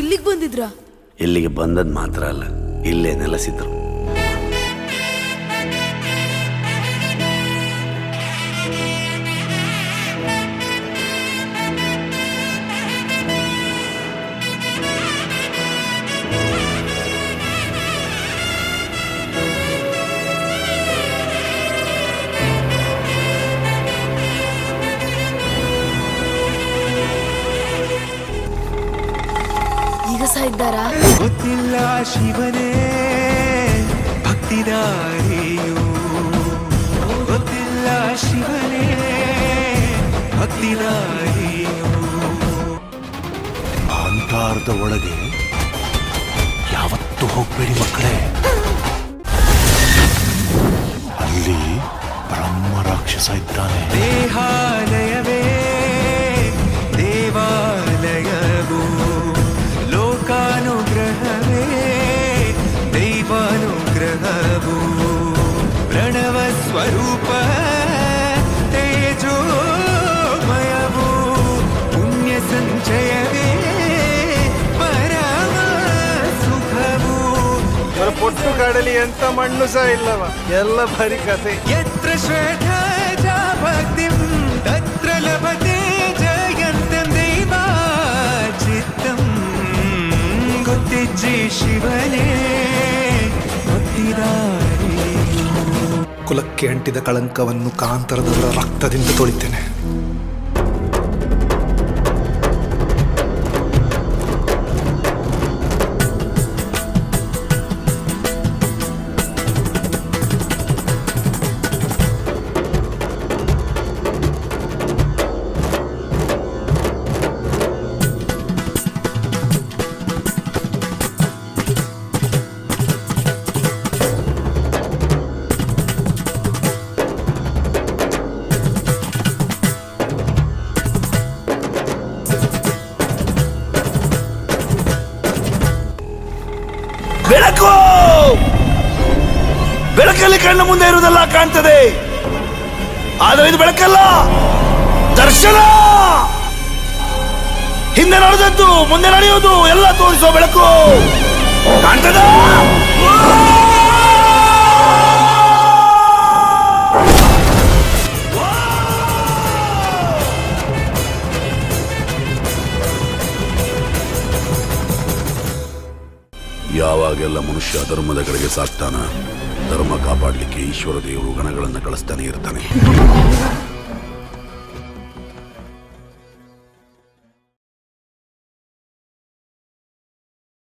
ಇಲ್ಲಿಗೆ ಬಂದಿದ್ರಾ? ಇಲ್ಲಿಗೆ ಬಂದದ್ ಮಾತ್ರ ಅಲ್ಲ, ಇಲ್ಲೇ ನೆಲೆಸಿದ್ರು. ಈಗ ಸಾಯಿದ್ದಾರಾ? ಗೊತ್ತಿಲ್ಲ ಶಿವನೇ ಭಕ್ತಿದಾರಿಯು, ಗೊತ್ತಿಲ್ಲ ಶಿವನೇ ಭಕ್ತಿದಾರಿಯು. ಅಹಂಕಾರದ ಒಳಗೆ ಯಾವತ್ತೂ ಹೋಗ್ಬೇಡಿ ಮಕ್ಕಳೇ. ಅಲ್ಲಿ ಬ್ರಹ್ಮ ರಾಕ್ಷಸ ಇದ್ದಾನೆ. ದೇಹಾಲಯವೇ ದೇವಾಲಯವು, ಲೋಕಾನುಗ್ರಹವೇ ದೈವಾನುಗ್ರಹವು, ಪ್ರಣವ ಸ್ವರೂಪ ತೇಜೋಮಯವು, ಪುಣ್ಯ ಸಂಚಯವೇ ಪರಮ ಸುಖವು. ಪೊಟ್ಟು ಕಾಡಲಿ ಎಂತ ಮಣ್ಣು ಸಹ ಇಲ್ಲವ, ಎಲ್ಲ ಬರೀ ಕತೆ. ಯತ್ರ ಶ್ರದ್ಧಾ ಭಕ್ತಿಂ ತತ್ರ ಲಭತೆ ಜಯಂತಂ ದೈವಾಚಿತ್ತಂ. ಗೊತ್ತಿಜ್ಜಿ ಶಿವನೇ ಭಕ್ತಿದಾರಿಯು. ಕುಲಕ್ಕೆ ಅಂಟಿದ ಕಳಂಕವನ್ನು ಕಾಂತರದವರ ರಕ್ತದಿಂದ ತೊಳಿತೇನೆ. ಬೆಳಕು ಬೆಳಕಲ್ಲಿ ಕಣ್ಣ ಮುಂದೆ ಇರುವುದೆಲ್ಲ ಕಾಣ್ತದೆ, ಆದರೆ ಇದು ಬೆಳಕಲ್ಲ, ದರ್ಶನ. ಹಿಂದೆ ನಡೆದದ್ದು ಮುಂದೆ ನಡೆಯೋದು ಎಲ್ಲ ತೋರಿಸೋ ಬೆಳಕು ಕಾಣ್ತದ. ಯಾವಾಗೆಲ್ಲ ಮನುಷ್ಯ ಧರ್ಮದ ಕಡೆಗೆ ಸಾಕ್ತಾನ, ಧರ್ಮ ಕಾಪಾಡಲಿಕ್ಕೆ ಈಶ್ವರ ದೇವರು ಗಣಗಳನ್ನು ಕಳಿಸ್ತಾನೆ ಇರ್ತಾನೆ.